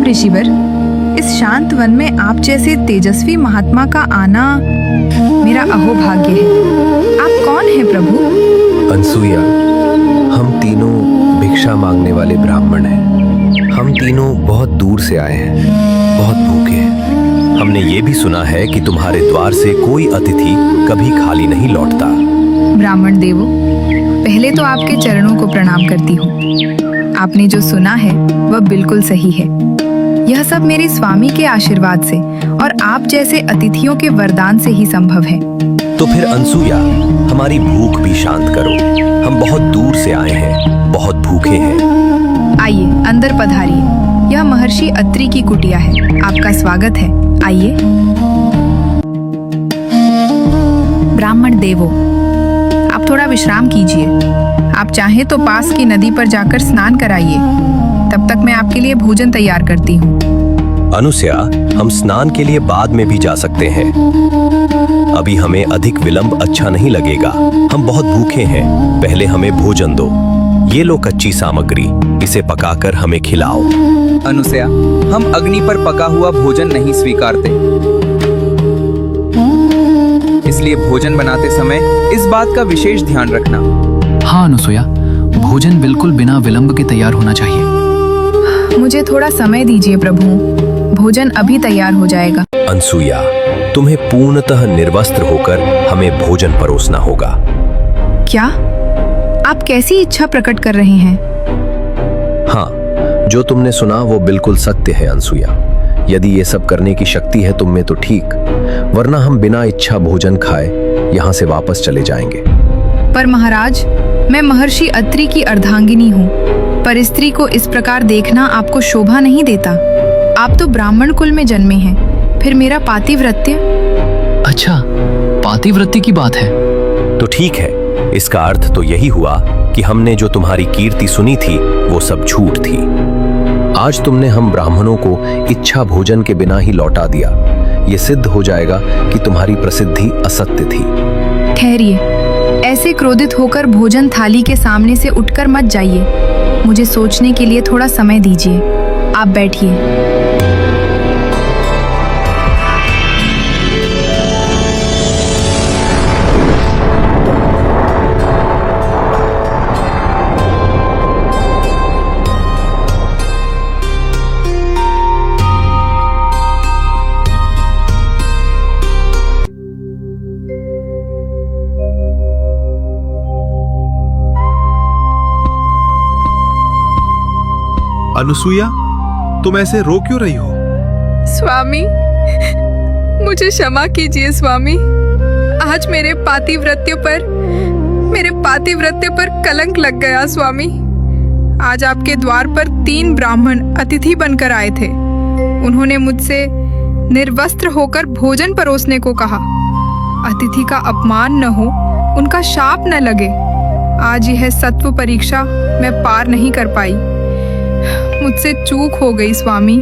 ऋषिवर, इस शांत वन में आप जैसे तेजस्वी महात्मा का आना मेरा अहोभाग्य है। आप कौन हैं प्रभु? अनसुईया, हम तीनों भिक्षा मांगने वाले ब्राह्मण हैं। हम तीनों बहुत दूर से आए हैं, बहुत भूखे हैं। हमने ये भी सुना है कि तुम्हारे द्वार से कोई अतिथि कभी खाली नहीं लौटता। ब्राह्मण देवो, पहले तो आपके चरणों को प्रणाम करती हूँ। आपने जो सुना है वह बिल्कुल सही है। यह सब मेरे स्वामी के आशीर्वाद से और आप जैसे अतिथियों के वरदान से ही संभव है। तो फिर अनसुईया, हमारी भूख भी शांत करो। हम बहुत दूर से आए हैं, बहुत भूखे हैं। आइए अंदर पधारिए। यह महर्षि अत्रि की कुटिया है। आपका स्वागत है। आइए। ब्राह्मण देवो, आप थोड़ा विश्राम कीजिए। आप चाहें तो पास की नदी पर जाकर स्नान कराइए। तब तक मैं आपके लिए भोजन तैयार करती हूँ। अनुसया, हम स्नान के लिए बाद में भी जा सकते हैं। अभी हमें अधिक विलंब अच्छा नहीं लगेगा। हम बहुत भूखे हैं। पहले हमें भोजन दो। ये लो कच्ची सामग्री, इसे पकाकर हमें खिलाओ। अनुसया, हम अग्नि पर पका हुआ भोजन नहीं स्वीकारते, इसलिए भोजन बनाते समय इस बात का विशेष ध्यान रखना। हाँ अनुसुईया, भोजन बिल्कुल बिना विलंब के तैयार होना चाहिए। मुझे थोड़ा समय दीजिए प्रभु, भोजन अभी तैयार हो जाएगा। अनसुईया, तुम्हें पूर्णतः निर्वस्त्र होकर हमें भोजन परोसना होगा। क्या आप कैसी इच्छा प्रकट कर रहे हैं? हाँ, जो तुमने सुना वो बिल्कुल सत्य है अनसुईया। यदि ये सब करने की शक्ति है तुम में तो ठीक, वरना हम बिना इच्छा भोजन खाए यहाँ से वापस चले जाएंगे। पर महाराज, मैं महर्षि अत्रि की अर्धांगिनी हूँ। पर स्त्री को इस प्रकार देखना आपको शोभा नहीं देता। आप तो ब्राह्मण कुल में जन्मे हैं, फिर मेरा पातिव्रत्य। अच्छा, पातिव्रत्य की बात है तो ठीक है। इसका अर्थ तो यही हुआ कि हमने जो तुम्हारी कीर्ति सुनी थी वो सब झूठ थी। आज तुमने हम ब्राह्मणों को इच्छा भोजन के बिना ही लौटा दिया। ये सिद्ध हो जाएगा कि तुम्हारी प्रसिद्धि असत्य थी। ठहरिए, ऐसे क्रोधित होकर भोजन थाली के सामने से उठकर मत जाइए। मुझे सोचने के लिए थोड़ा समय दीजिए। आप बैठिए। अनुसुईया, तुम ऐसे रो क्यों रही हो? स्वामी, मुझे क्षमा कीजिए स्वामी। आज मेरे पातिव्रत्य पर कलंक लग गया स्वामी। आज आपके द्वार पर 3 ब्राह्मण अतिथि बनकर आए थे। उन्होंने मुझसे निर्वस्त्र होकर भोजन परोसने को कहा। अतिथि का अपमान न हो, उनका शाप न लगे। आज यह सत्व परीक्षा मैं पार नहीं कर पाई। मुझसे चूक हो गई स्वामी।